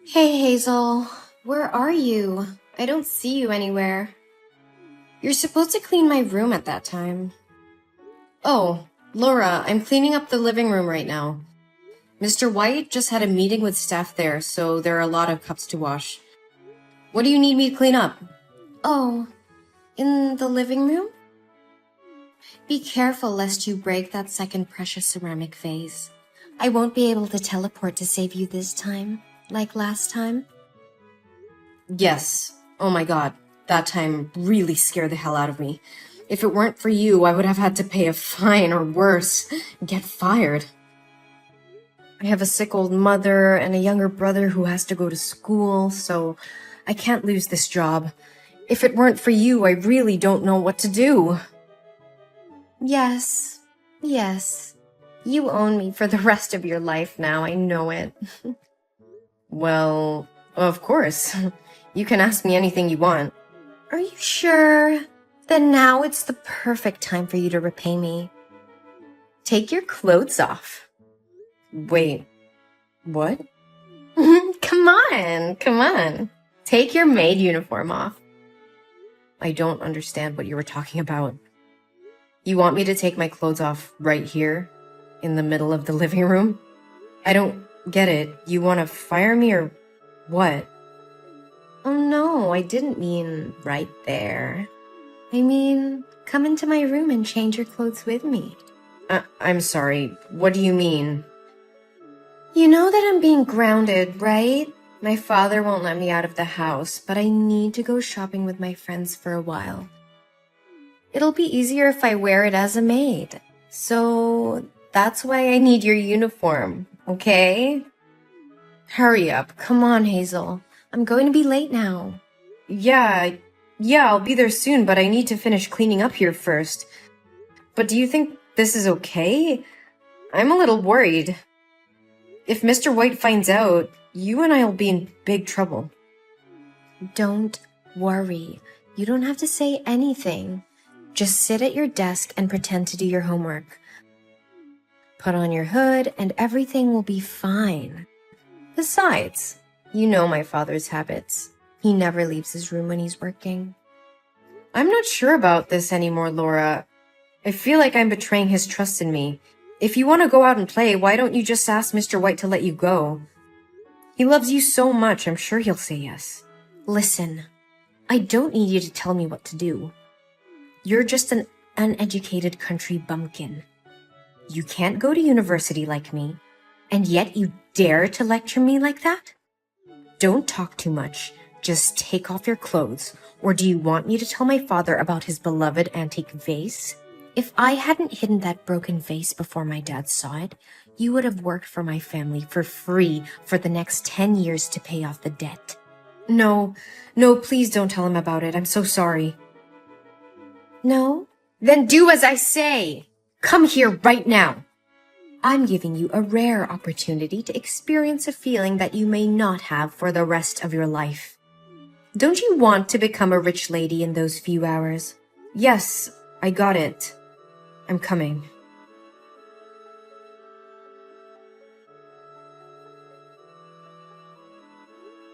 Hey Hazel, where are you? I don't see you anywhere. You're supposed to clean my room at that time. Oh, Laura, I'm cleaning up the living room right now. Mr. White just had a meeting with staff there, so there are a lot of cups to wash. What do you need me to clean up? Oh, in the living room? Be careful lest you break that second precious ceramic vase. I won't be able to teleport to save you this time, like last time. Yes. Oh my god. That time really scared the hell out of me. If it weren't for you, I would have had to pay a fine or worse, get fired. I have a sick old mother and a younger brother who has to go to school, so I can't lose this job. If it weren't for you, I really don't know what to do. Yes. You own me for the rest of your life now, I know it. Well, of course. You can ask me anything you want. Are you sure? Then now it's the perfect time for you to repay me. Take your clothes off. Wait, what? Come on. Take your maid uniform off. I don't understand what you were talking about. You want me to take my clothes off right here, in the middle of the living room? I don't get it. You want to fire me or what? Oh no, I didn't mean right there. I mean, come into my room and change your clothes with me. I'm sorry, what do you mean? You know that I'm being grounded, right? My father won't let me out of the house, but I need to go shopping with my friends for a while. It'll be easier if I wear it as a maid. So that's why I need your uniform, okay? Hurry up, come on, Hazel. I'm going to be late now. Yeah, I'll be there soon, but I need to finish cleaning up here first. But do you think this is okay? I'm a little worried. If Mr. White finds out, you and I'll be in big trouble. Don't worry. You don't have to say anything. Just sit at your desk and pretend to do your homework. Put on your hood and everything will be fine. Besides, you know my father's habits. He never leaves his room when he's working. I'm not sure about this anymore, Laura. I feel like I'm betraying his trust in me. If you want to go out and play, why don't you just ask Mr. White to let you go? He loves you so much, I'm sure he'll say yes. Listen, I don't need you to tell me what to do. You're just an uneducated country bumpkin. You can't go to university like me, and yet you dare to lecture me like that? Don't talk too much. Just take off your clothes. Or do you want me to tell my father about his beloved antique vase? If I hadn't hidden that broken vase before my dad saw it, you would have worked for my family for free for the next 10 years to pay off the debt. No, please don't tell him about it. I'm so sorry. No? Then do as I say. Come here right now. I'm giving you a rare opportunity to experience a feeling that you may not have for the rest of your life. Don't you want to become a rich lady in those few hours? Yes, I got it. I'm coming.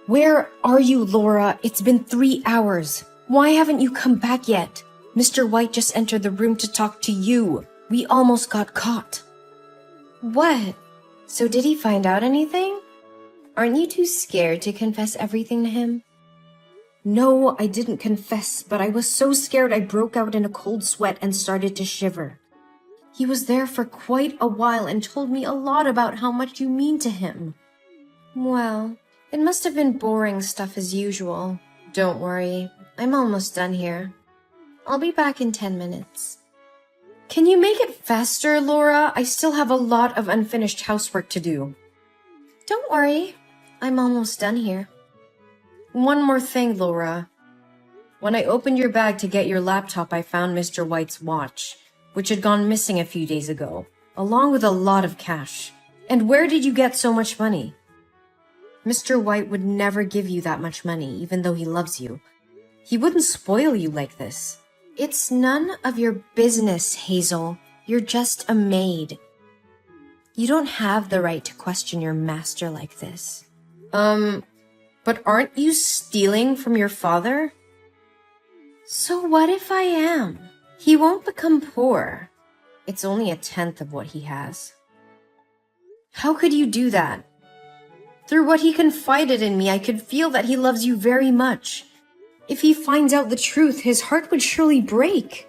Where are you, Laura? It's been 3 hours. Why haven't you come back yet? Mr. White just entered the room to talk to you. We almost got caught. What? So did he find out anything? Aren't you too scared to confess everything to him? No, I didn't confess, but I was so scared I broke out in a cold sweat and started to shiver. He was there for quite a while and told me a lot about how much you mean to him. Well, it must have been boring stuff as usual. Don't worry, I'm almost done here. I'll be back in 10 minutes. Can you make it faster, Laura? I still have a lot of unfinished housework to do. Don't worry, I'm almost done here. One more thing, Laura. When I opened your bag to get your laptop, I found Mr. White's watch, which had gone missing a few days ago, along with a lot of cash. And where did you get so much money? Mr. White would never give you that much money, even though he loves you. He wouldn't spoil you like this. It's none of your business, Hazel. You're just a maid. You don't have the right to question your master like this. But aren't you stealing from your father? So what if I am? He won't become poor. It's only a tenth of what he has. How could you do that? Through what he confided in me, I could feel that he loves you very much. If he finds out the truth, his heart would surely break.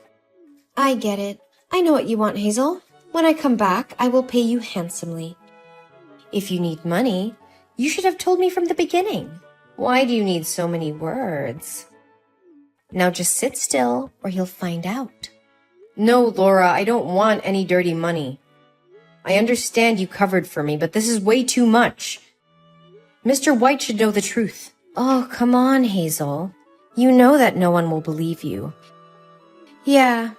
I get it. I know what you want, Hazel. When I come back, I will pay you handsomely. If you need money, you should have told me from the beginning. Why do you need so many words? Now just sit still, or he'll find out. No, Laura, I don't want any dirty money. I understand you covered for me, but this is way too much. Mr. White should know the truth. Oh, come on, Hazel. You know that no one will believe you. Yeah,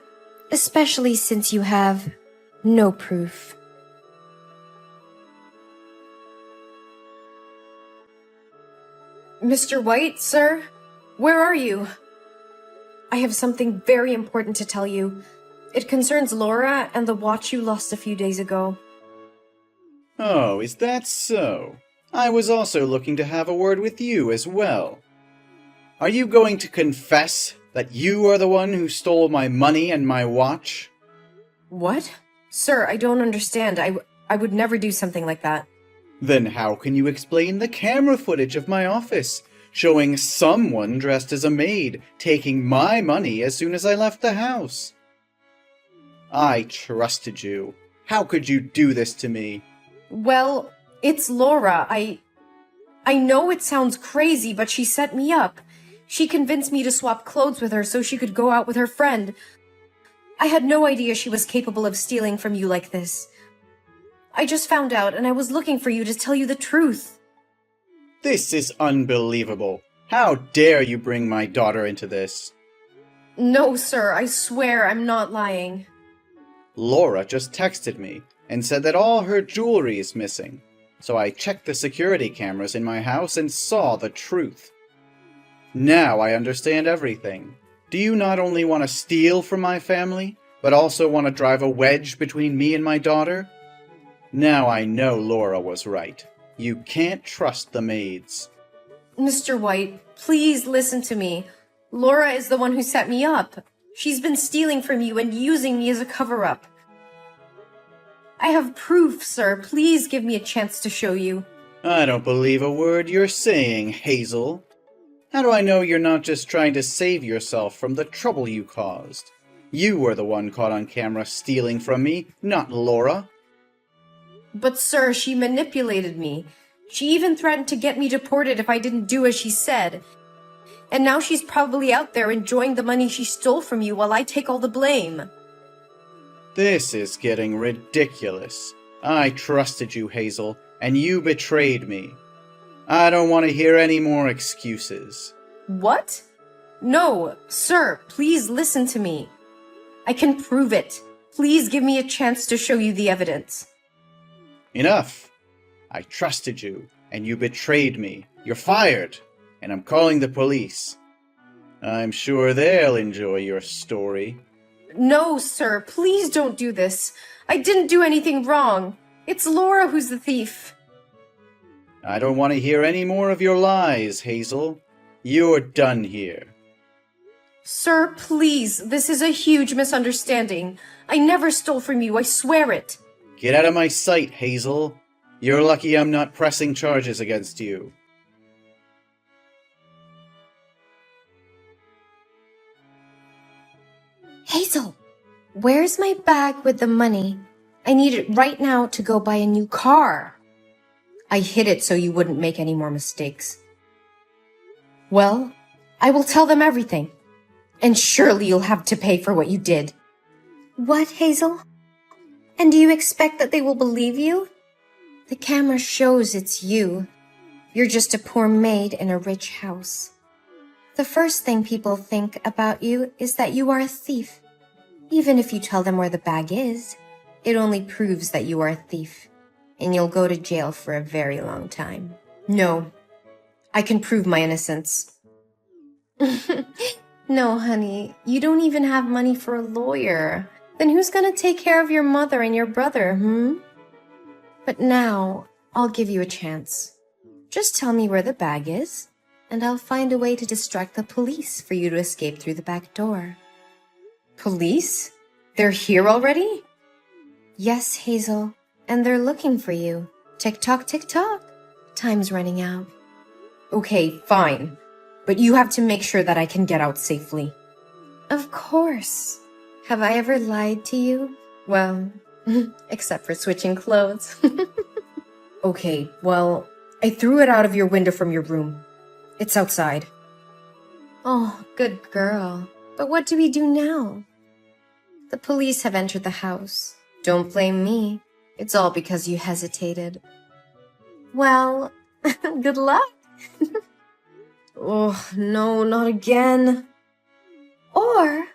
especially since you have no proof. Mr. White, sir? Where are you? I have something very important to tell you. It concerns Laura and the watch you lost a few days ago. Oh, is that so? I was also looking to have a word with you as well. Are you going to confess that you are the one who stole my money and my watch? What? Sir, I don't understand. I would never do something like that. Then how can you explain the camera footage of my office, showing someone dressed as a maid taking my money as soon as I left the house? I trusted you. How could you do this to me? Well, it's Laura. I know it sounds crazy, but she set me up. She convinced me to swap clothes with her so she could go out with her friend. I had no idea she was capable of stealing from you like this. I just found out, and I was looking for you to tell you the truth. This is unbelievable. How dare you bring my daughter into this? No, sir, I swear I'm not lying. Laura just texted me and said that all her jewelry is missing. So I checked the security cameras in my house and saw the truth. Now I understand everything. Do you not only want to steal from my family, but also want to drive a wedge between me and my daughter? Now I know Laura was right. You can't trust the maids. Mr. White, please listen to me. Laura is the one who set me up. She's been stealing from you and using me as a cover-up. I have proof, sir. Please give me a chance to show you. I don't believe a word you're saying, Hazel. How do I know you're not just trying to save yourself from the trouble you caused? You were the one caught on camera stealing from me, not Laura. But sir, she manipulated me. She even threatened to get me deported if I didn't do as she said. And now she's probably out there enjoying the money she stole from you while I take all the blame. This is getting ridiculous. I trusted you, Hazel, and you betrayed me. I don't want to hear any more excuses. What? No, sir, please listen to me. I can prove it. Please give me a chance to show you the evidence. Enough. I trusted you, and you betrayed me. You're fired, and I'm calling the police. I'm sure they'll enjoy your story. No, sir, please don't do this. I didn't do anything wrong. It's Laura who's the thief. I don't want to hear any more of your lies, Hazel. You're done here. Sir, please, this is a huge misunderstanding. I never stole from you, I swear it. Get out of my sight, Hazel. You're lucky I'm not pressing charges against you. Hazel, where's my bag with the money? I need it right now to go buy a new car. I hid it so you wouldn't make any more mistakes. Well, I will tell them everything. And surely you'll have to pay for what you did. What, Hazel? And do you expect that they will believe you? The camera shows it's you. You're just a poor maid in a rich house. The first thing people think about you is that you are a thief. Even if you tell them where the bag is, it only proves that you are a thief, and you'll go to jail for a very long time. No, I can prove my innocence. No, honey, you don't even have money for a lawyer. Then who's gonna take care of your mother and your brother, But now, I'll give you a chance. Just tell me where the bag is, and I'll find a way to distract the police for you to escape through the back door. Police? They're here already? Yes, Hazel, and they're looking for you. Tick-tock, tick-tock. Time's running out. Okay, fine. But you have to make sure that I can get out safely. Of course. Have I ever lied to you? Well, except for switching clothes. Okay, well, I threw it out of your window from your room. It's outside. Oh, good girl. But what do we do now? The police have entered the house. Don't blame me. It's all because you hesitated. Well, good luck. Oh, no, not again. Or,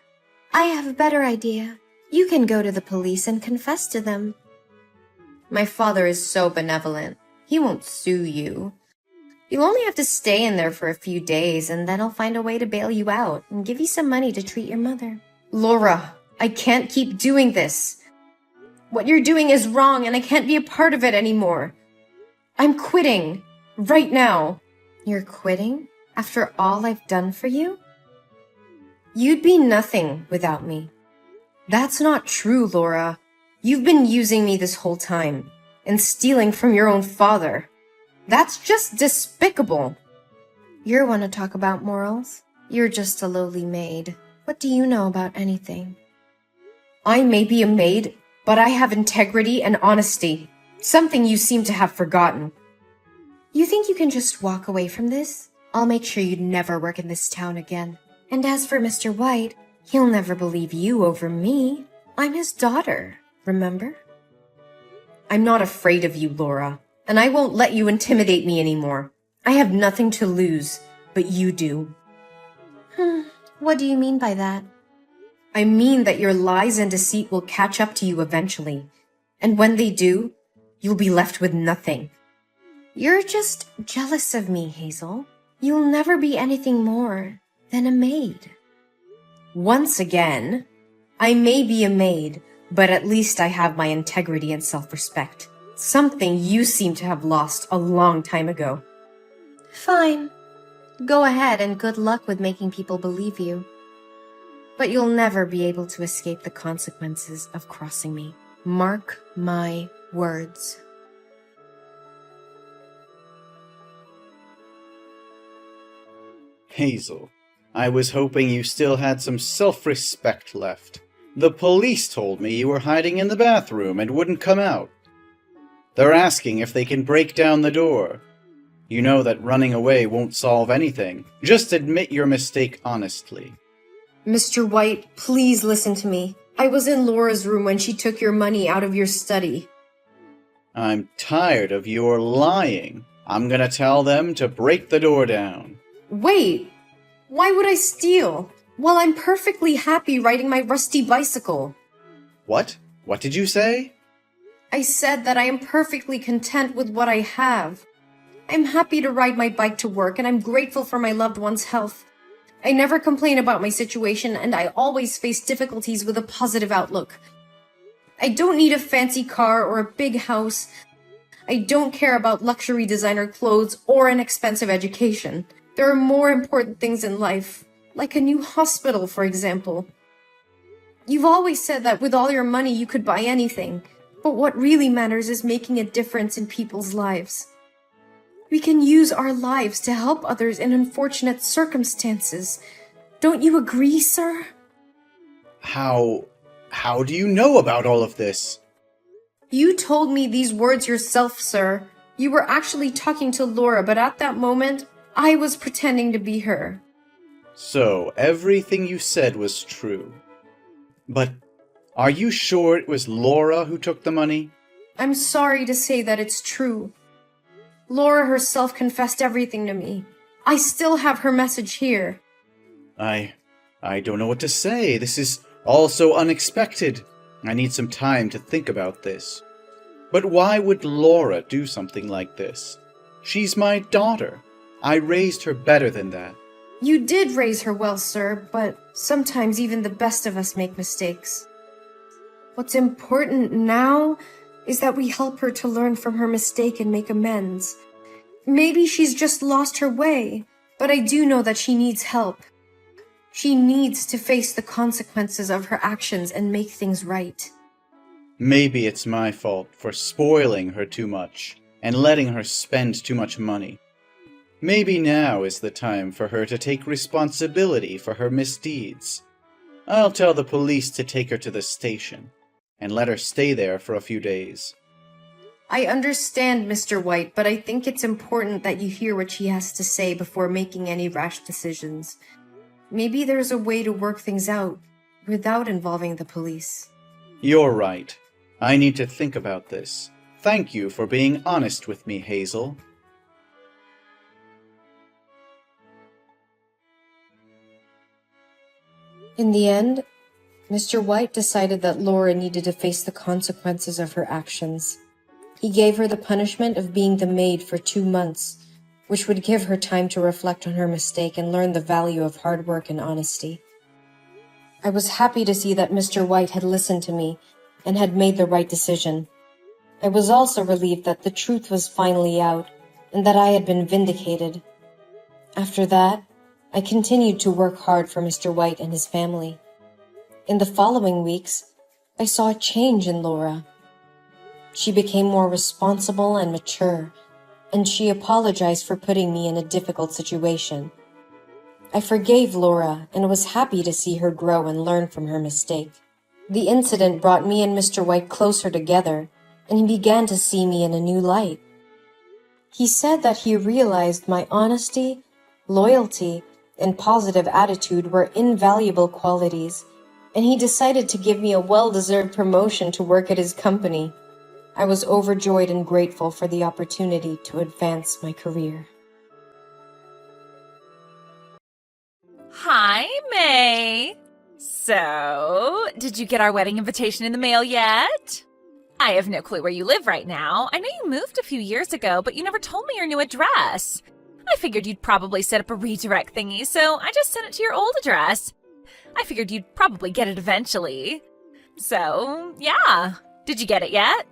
I have a better idea. You can go to the police and confess to them. My father is so benevolent. He won't sue you. You'll only have to stay in there for a few days, and then I'll find a way to bail you out and give you some money to treat your mother. Laura, I can't keep doing this. What you're doing is wrong, and I can't be a part of it anymore. I'm quitting. Right now. You're quitting? After all I've done for you? You'd be nothing without me. That's not true, Laura. You've been using me this whole time, and stealing from your own father. That's just despicable. You want to talk about morals? You're just a lowly maid. What do you know about anything? I may be a maid, but I have integrity and honesty. Something you seem to have forgotten. You think you can just walk away from this? I'll make sure you never work in this town again. And as for Mr. White, he'll never believe you over me. I'm his daughter, remember? I'm not afraid of you, Laura, and I won't let you intimidate me anymore. I have nothing to lose, but you do. What do you mean by that? I mean that your lies and deceit will catch up to you eventually, and when they do, you'll be left with nothing. You're just jealous of me, Hazel. You'll never be anything more than a maid. Once again, I may be a maid, but at least I have my integrity and self-respect. Something you seem to have lost a long time ago. Fine. Go ahead and good luck with making people believe you. But you'll never be able to escape the consequences of crossing me. Mark my words. Hazel, I was hoping you still had some self-respect left. The police told me you were hiding in the bathroom and wouldn't come out. They're asking if they can break down the door. You know that running away won't solve anything. Just admit your mistake honestly. Mr. White, please listen to me. I was in Laura's room when she took your money out of your study. I'm tired of your lying. I'm gonna tell them to break the door down. Wait! Why would I steal? Well, I'm perfectly happy riding my rusty bicycle. What? What did you say? I said that I am perfectly content with what I have. I'm happy to ride my bike to work, and I'm grateful for my loved one's health. I never complain about my situation, and I always face difficulties with a positive outlook. I don't need a fancy car or a big house. I don't care about luxury designer clothes or an expensive education. There are more important things in life, like a new hospital, for example. You've always said that with all your money you could buy anything, but what really matters is making a difference in people's lives. We can use our lives to help others in unfortunate circumstances. Don't you agree, sir? How do you know about all of this? You told me these words yourself, sir. You were actually talking to Laura, but at that moment, I was pretending to be her. So, everything you said was true. But are you sure it was Laura who took the money? I'm sorry to say that it's true. Laura herself confessed everything to me. I still have her message here. I don't know what to say. This is all so unexpected. I need some time to think about this. But why would Laura do something like this? She's my daughter. I raised her better than that. You did raise her well, sir, but sometimes even the best of us make mistakes. What's important now is that we help her to learn from her mistake and make amends. Maybe she's just lost her way, but I do know that she needs help. She needs to face the consequences of her actions and make things right. Maybe it's my fault for spoiling her too much and letting her spend too much money. Maybe now is the time for her to take responsibility for her misdeeds. I'll tell the police to take her to the station and let her stay there for a few days. I understand, Mr. White, but I think it's important that you hear what she has to say before making any rash decisions. Maybe there's a way to work things out without involving the police. You're right. I need to think about this. Thank you for being honest with me, Hazel. In the end, Mr. White decided that Laura needed to face the consequences of her actions. He gave her the punishment of being the maid for 2 months, which would give her time to reflect on her mistake and learn the value of hard work and honesty. I was happy to see that Mr. White had listened to me and had made the right decision. I was also relieved that the truth was finally out and that I had been vindicated. After that, I continued to work hard for Mr. White and his family. In the following weeks, I saw a change in Laura. She became more responsible and mature, and she apologized for putting me in a difficult situation. I forgave Laura and was happy to see her grow and learn from her mistake. The incident brought me and Mr. White closer together, and he began to see me in a new light. He said that he realized my honesty, loyalty, and positive attitude were invaluable qualities, and he decided to give me a well-deserved promotion to work at his company. I was overjoyed and grateful for the opportunity to advance my career. Hi, May. So, did you get our wedding invitation in the mail yet? I have no clue where you live right now. I know you moved a few years ago, but you never told me your new address. I figured you'd probably set up a redirect thingy, so I just sent it to your old address. I figured you'd probably get it eventually. So, yeah. Did you get it yet?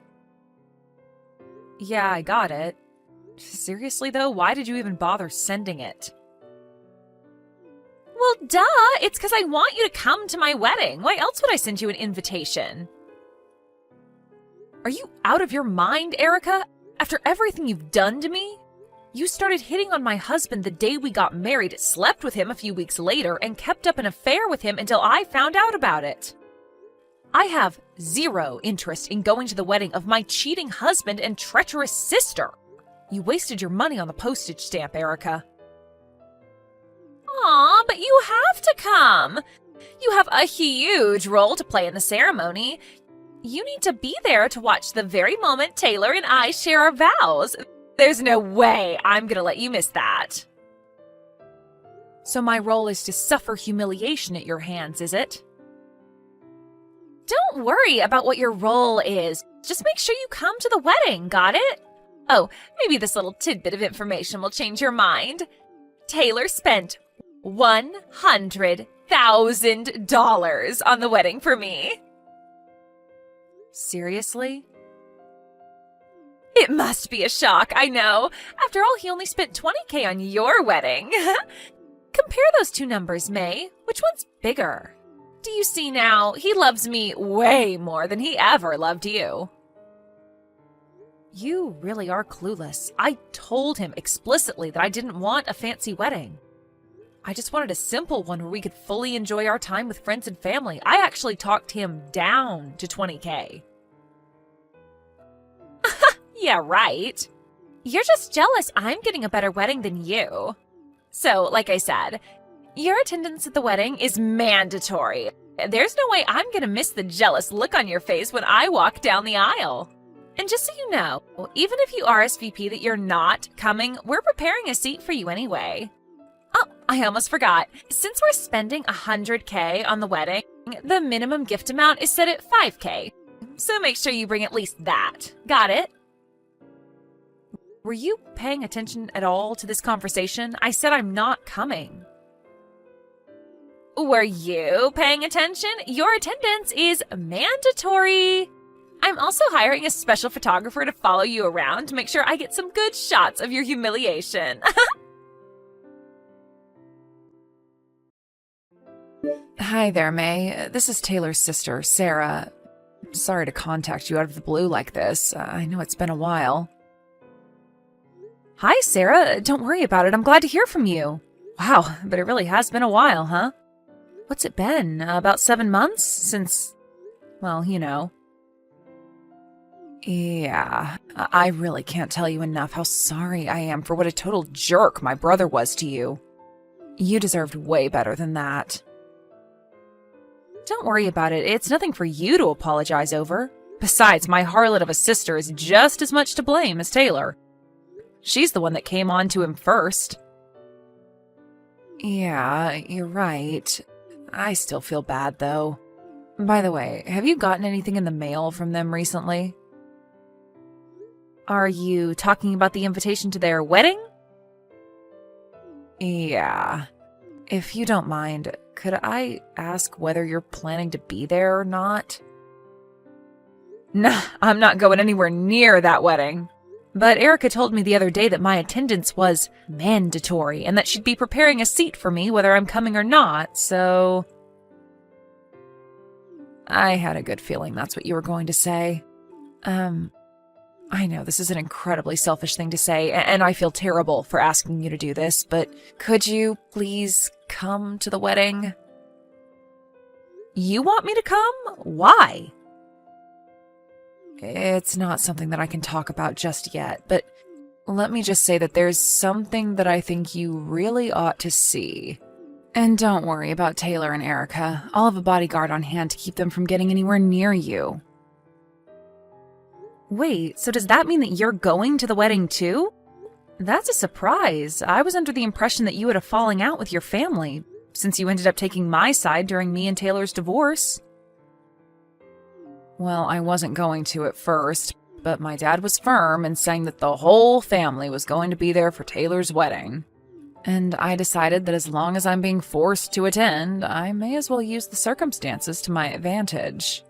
Yeah, I got it. Seriously, though, why did you even bother sending it? Well, duh! It's because I want you to come to my wedding. Why else would I send you an invitation? Are you out of your mind, Erica? After everything you've done to me? You started hitting on my husband the day we got married, slept with him a few weeks later, and kept up an affair with him until I found out about it. I have zero interest in going to the wedding of my cheating husband and treacherous sister. You wasted your money on the postage stamp, Erica. Aw, but you have to come. You have a huge role to play in the ceremony. You need to be there to watch the very moment Taylor and I share our vows. There's no way I'm gonna let you miss that. So my role is to suffer humiliation at your hands, is it? Don't worry about what your role is. Just make sure you come to the wedding, got it? Oh, maybe this little tidbit of information will change your mind. Taylor spent $100,000 on the wedding for me. Seriously? It must be a shock, I know. After all, he only spent $20,000 on your wedding. Compare those two numbers, May. Which one's bigger? Do you see now? He loves me way more than he ever loved you. You really are clueless. I told him explicitly that I didn't want a fancy wedding. I just wanted a simple one where we could fully enjoy our time with friends and family. I actually talked him down to $20,000. Yeah, right. You're just jealous I'm getting a better wedding than you. So, like I said, your attendance at the wedding is mandatory. There's no way I'm gonna miss the jealous look on your face when I walk down the aisle. And just so you know, even if you RSVP that you're not coming, we're preparing a seat for you anyway. Oh, I almost forgot. Since we're spending $100,000 on the wedding, the minimum gift amount is set at $5,000. So make sure you bring at least that. Got it? Were you paying attention at all to this conversation? I said I'm not coming. Were you paying attention? Your attendance is mandatory. I'm also hiring a special photographer to follow you around to make sure I get some good shots of your humiliation. Hi there, May. This is Taylor's sister, Sarah. Sorry to contact you out of the blue like this. I know it's been a while. Hi, Sarah. Don't worry about it. I'm glad to hear from you. Wow, but it really has been a while, huh? What's it been? About 7 months since, well, you know. Yeah, I really can't tell you enough how sorry I am for what a total jerk my brother was to you. You deserved way better than that. Don't worry about it. It's nothing for you to apologize over. Besides, my harlot of a sister is just as much to blame as Taylor. She's the one that came on to him first. Yeah, you're right. I still feel bad, though. By the way, have you gotten anything in the mail from them recently? Are you talking about the invitation to their wedding? Yeah. If you don't mind, could I ask whether you're planning to be there or not? Nah, I'm not going anywhere near that wedding. But Erica told me the other day that my attendance was mandatory and that she'd be preparing a seat for me whether I'm coming or not, so... I had a good feeling that's what you were going to say. I know this is an incredibly selfish thing to say, and I feel terrible for asking you to do this, but could you please come to the wedding? You want me to come? Why? It's not something that I can talk about just yet, but let me just say that there's something that I think you really ought to see. And don't worry about Taylor and Erica. I'll have a bodyguard on hand to keep them from getting anywhere near you. Wait, so does that mean that you're going to the wedding too? That's a surprise. I was under the impression that you had a falling out with your family, since you ended up taking my side during me and Taylor's divorce. Well, I wasn't going to at first, but my dad was firm in saying that the whole family was going to be there for Taylor's wedding. And I decided that as long as I'm being forced to attend, I may as well use the circumstances to my advantage.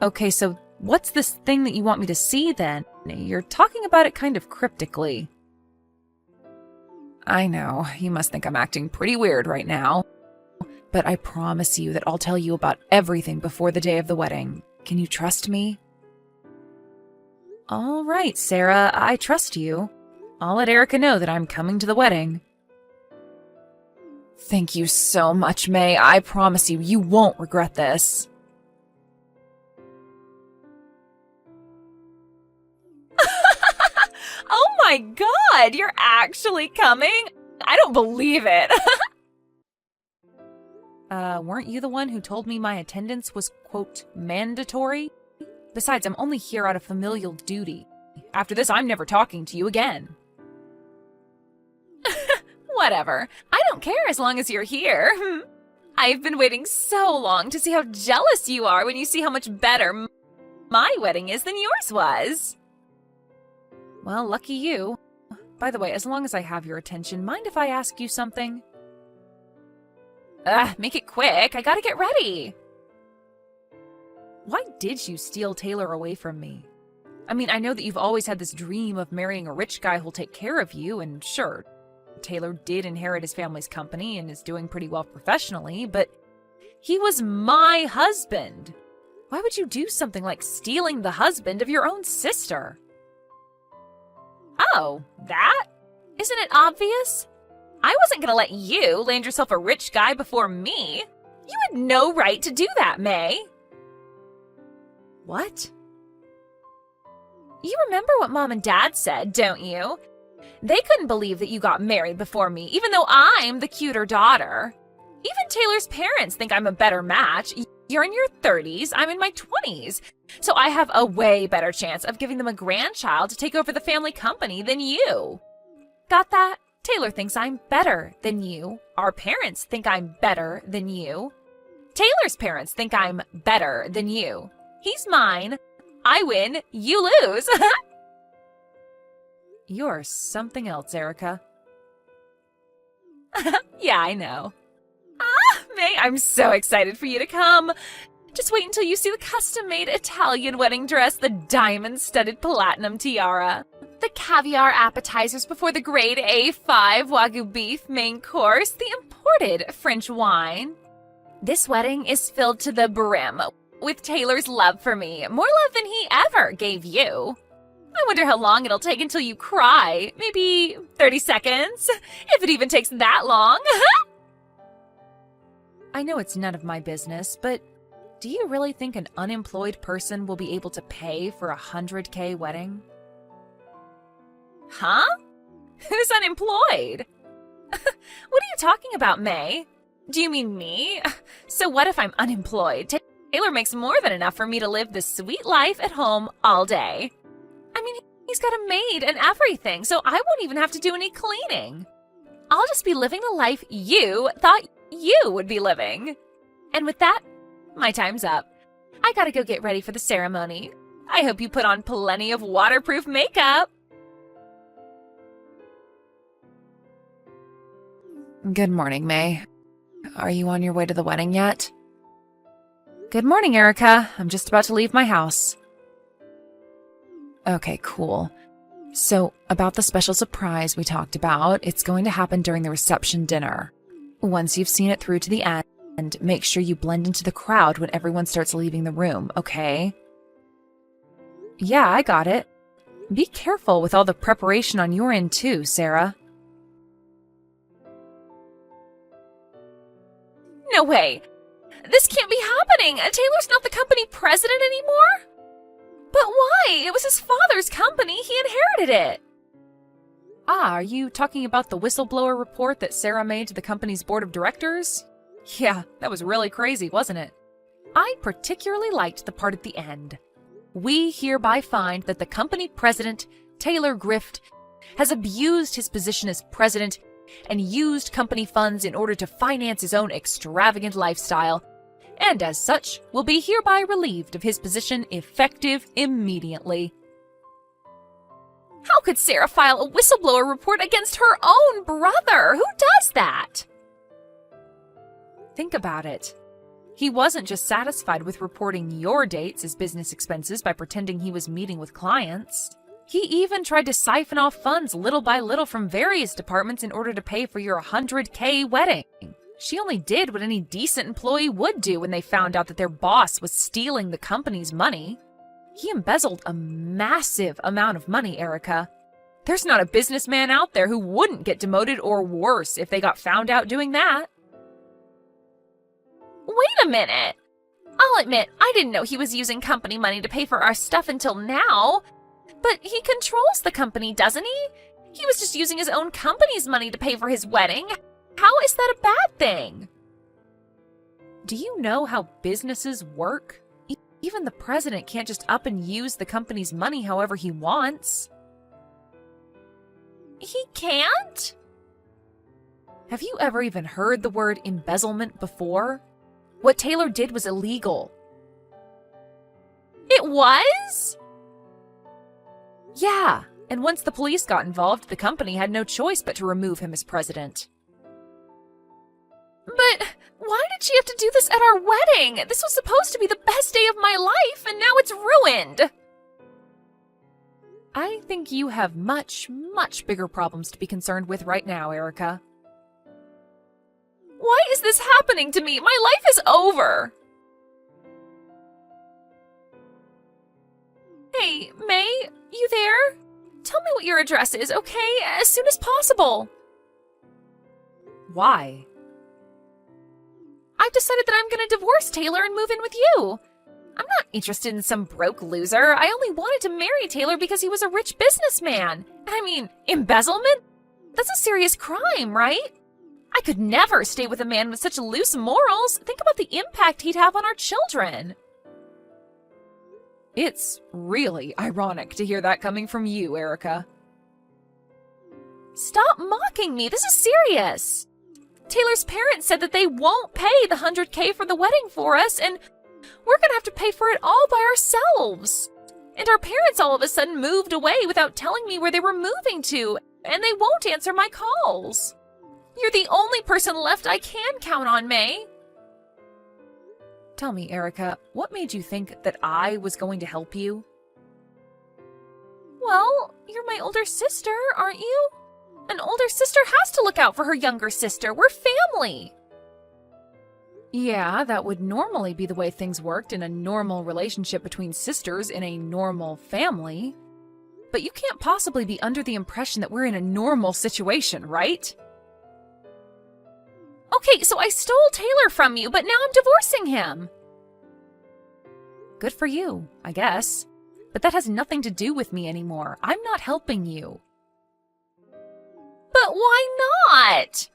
Okay, so what's this thing that you want me to see then? You're talking about it kind of cryptically. I know, you must think I'm acting pretty weird right now. But I promise you that I'll tell you about everything before the day of the wedding. Can you trust me? All right, Sarah, I trust you. I'll let Erica know that I'm coming to the wedding. Thank you so much, May. I promise you, you won't regret this. Oh my God, you're actually coming? I don't believe it. Weren't you the one who told me my attendance was, quote, mandatory? Besides, I'm only here out of familial duty. After this, I'm never talking to you again. Whatever. I don't care as long as you're here. I've been waiting so long to see how jealous you are when you see how much better my wedding is than yours was. Well, lucky you. By the way, as long as I have your attention, mind if I ask you something? Make it quick. I gotta get ready. Why did you steal Taylor away from me? I mean, I know that you've always had this dream of marrying a rich guy who'll take care of you, and sure, Taylor did inherit his family's company and is doing pretty well professionally, but he was my husband. Why would you do something like stealing the husband of your own sister? Oh, that? Isn't it obvious? I wasn't gonna let you land yourself a rich guy before me. You had no right to do that, May. What? You remember what Mom and Dad said, don't you? They couldn't believe that you got married before me, even though I'm the cuter daughter. Even Taylor's parents think I'm a better match. You're in your 30s, I'm in my 20s. So I have a way better chance of giving them a grandchild to take over the family company than you. Got that? Taylor thinks I'm better than you. Our parents think I'm better than you. Taylor's parents think I'm better than you. He's mine. I win, you lose. You're something else, Erica. Yeah, I know. May, I'm so excited for you to come. Just wait until you see the custom-made Italian wedding dress, the diamond-studded platinum tiara, the caviar appetizers before the grade A5 Wagyu beef main course, the imported French wine. This wedding is filled to the brim with Taylor's love for me, more love than he ever gave you. I wonder how long it'll take until you cry. Maybe 30 seconds, if it even takes that long. I know it's none of my business, but do you really think an unemployed person will be able to pay for a $100K wedding? Huh? Who's unemployed? What are you talking about, May? Do you mean me? So what if I'm unemployed? Taylor makes more than enough for me to live this sweet life at home all day. I mean, he's got a maid and everything, so I won't even have to do any cleaning. I'll just be living the life you thought you would be living. And with that, my time's up. I gotta go get ready for the ceremony. I hope you put on plenty of waterproof makeup. Good morning, May. Are you on your way to the wedding yet? Good morning, Erica. I'm just about to leave my house. Okay, cool. So, about the special surprise we talked about, it's going to happen during the reception dinner. Once you've seen it through to the end, make sure you blend into the crowd when everyone starts leaving the room, okay? Yeah, I got it. Be careful with all the preparation on your end too, Sarah. No way! This can't be happening! Taylor's not the company president anymore? But why? It was his father's company. He inherited it. Ah, are you talking about the whistleblower report that Sarah made to the company's board of directors? Yeah, that was really crazy, wasn't it? I particularly liked the part at the end. We hereby find that the company president, Taylor Grift, has abused his position as president and used company funds in order to finance his own extravagant lifestyle, and as such will be hereby relieved of his position effective immediately. How could Sarah file a whistleblower report against her own brother? Who does that? Think about it. He wasn't just satisfied with reporting your dates as business expenses by pretending he was meeting with clients. He even tried to siphon off funds little by little from various departments in order to pay for your $100K wedding. She only did what any decent employee would do when they found out that their boss was stealing the company's money. He embezzled a massive amount of money, Erica. There's not a businessman out there who wouldn't get demoted or worse if they got found out doing that. Wait a minute. I'll admit, I didn't know he was using company money to pay for our stuff until now. But he controls the company, doesn't he? He was just using his own company's money to pay for his wedding. How is that a bad thing? Do you know how businesses work? Even the president can't just up and use the company's money however he wants. He can't? Have you ever even heard the word embezzlement before? What Taylor did was illegal. It was? Yeah, and once the police got involved, the company had no choice but to remove him as president. But why did she have to do this at our wedding? This was supposed to be the best day of my life, and now it's ruined. I think you have much, much bigger problems to be concerned with right now, Erica. Why is this happening to me? My life is over. Hey, May, you there? Tell me what your address is, okay? As soon as possible. Why? I've decided that I'm going to divorce Taylor and move in with you. I'm not interested in some broke loser. I only wanted to marry Taylor because he was a rich businessman. I mean, embezzlement? That's a serious crime, right? I could never stay with a man with such loose morals. Think about the impact he'd have on our children. It's really ironic to hear that coming from you, Erica. Stop mocking me. This is serious. Taylor's parents said that they won't pay the $100K for the wedding for us, and we're going to have to pay for it all by ourselves. And our parents all of a sudden moved away without telling me where they were moving to, and they won't answer my calls. You're the only person left I can count on, May. Tell me, Erica, what made you think that I was going to help you? Well, you're my older sister, aren't you? An older sister has to look out for her younger sister. We're family. Yeah, that would normally be the way things worked in a normal relationship between sisters in a normal family. But you can't possibly be under the impression that we're in a normal situation, right? Okay, so I stole Taylor from you, but now I'm divorcing him. Good for you, I guess. But that has nothing to do with me anymore. I'm not helping you. But why not?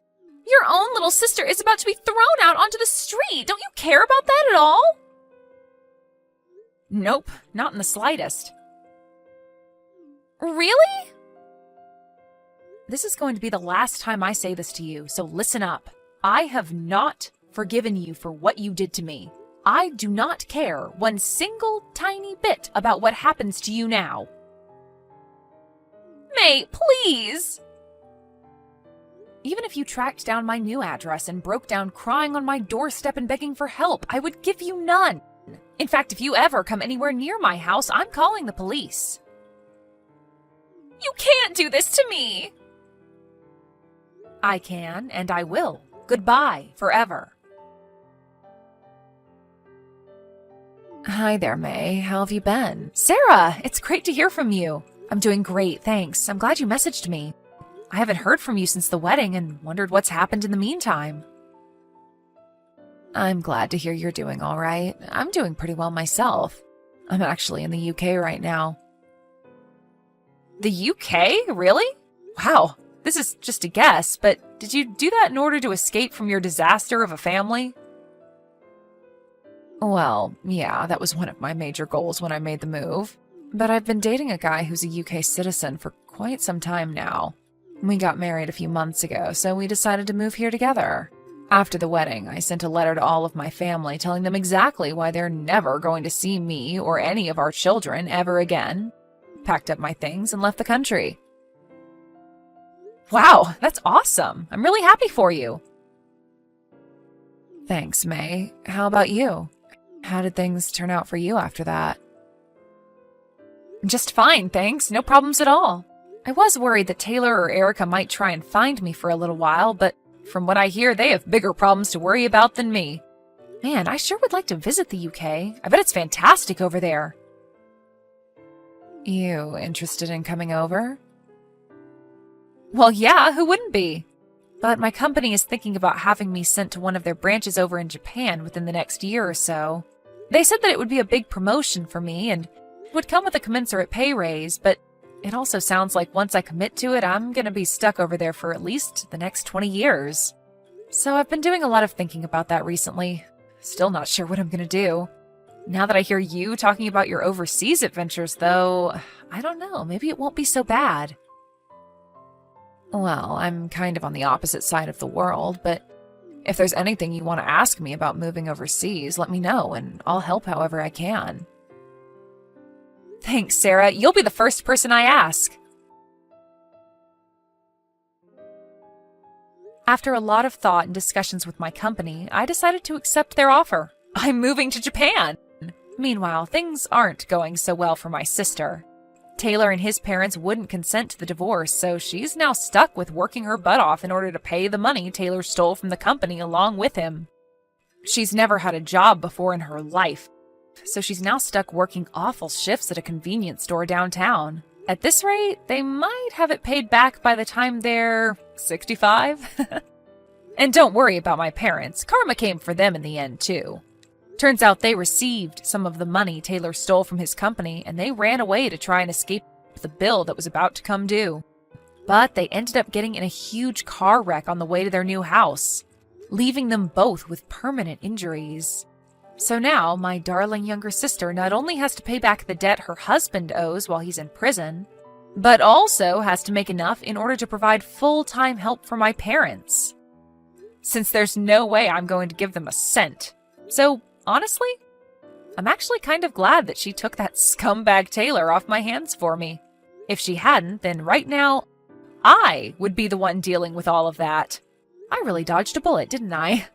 Your own little sister is about to be thrown out onto the street. Don't you care about that at all? Nope, not in the slightest. Really? This is going to be the last time I say this to you, so listen up. I have not forgiven you for what you did to me. I do not care one single tiny bit about what happens to you now. May, please. Even if you tracked down my new address and broke down crying on my doorstep and begging for help, I would give you none. In fact, if you ever come anywhere near my house, I'm calling the police. You can't do this to me. I can, and I will. Goodbye, forever. Hi there, May. How have you been? Sarah, it's great to hear from you. I'm doing great, thanks. I'm glad you messaged me. I haven't heard from you since the wedding and wondered what's happened in the meantime. I'm glad to hear you're doing all right. I'm doing pretty well myself. I'm actually in the UK right now. The UK? Really? Wow, this is just a guess, but did you do that in order to escape from your disaster of a family? Well, yeah, that was one of my major goals when I made the move. But I've been dating a guy who's a UK citizen for quite some time now. We got married a few months ago, so we decided to move here together. After the wedding, I sent a letter to all of my family telling them exactly why they're never going to see me or any of our children ever again. Packed up my things and left the country. Wow, that's awesome. I'm really happy for you. Thanks, May. How about you? How did things turn out for you after that? Just fine, thanks. No problems at all. I was worried that Taylor or Erica might try and find me for a little while, but from what I hear, they have bigger problems to worry about than me. Man, I sure would like to visit the UK. I bet it's fantastic over there. You interested in coming over? Well, yeah, who wouldn't be? But my company is thinking about having me sent to one of their branches over in Japan within the next year or so. They said that it would be a big promotion for me and would come with a commensurate pay raise, but it also sounds like once I commit to it, I'm going to be stuck over there for at least the next 20 years. So I've been doing a lot of thinking about that recently. Still not sure what I'm going to do. Now that I hear you talking about your overseas adventures, though, I don't know, maybe it won't be so bad. Well, I'm kind of on the opposite side of the world, but if there's anything you want to ask me about moving overseas, let me know, and I'll help however I can. Thanks, Sarah. You'll be the first person I ask. After a lot of thought and discussions with my company, I decided to accept their offer. I'm moving to Japan. Meanwhile, things aren't going so well for my sister. Taylor and his parents wouldn't consent to the divorce, so she's now stuck with working her butt off in order to pay the money Taylor stole from the company along with him. She's never had a job before in her life, so she's now stuck working awful shifts at a convenience store downtown. At this rate, they might have it paid back by the time they're 65. And don't worry about my parents. Karma came for them in the end, too. Turns out they received some of the money Taylor stole from his company, and they ran away to try and escape the bill that was about to come due. But they ended up getting in a huge car wreck on the way to their new house, leaving them both with permanent injuries. So now, my darling younger sister not only has to pay back the debt her husband owes while he's in prison, but also has to make enough in order to provide full-time help for my parents. Since there's no way I'm going to give them a cent. So, honestly, I'm actually kind of glad that she took that scumbag Taylor off my hands for me. If she hadn't, then right now, I would be the one dealing with all of that. I really dodged a bullet, didn't I?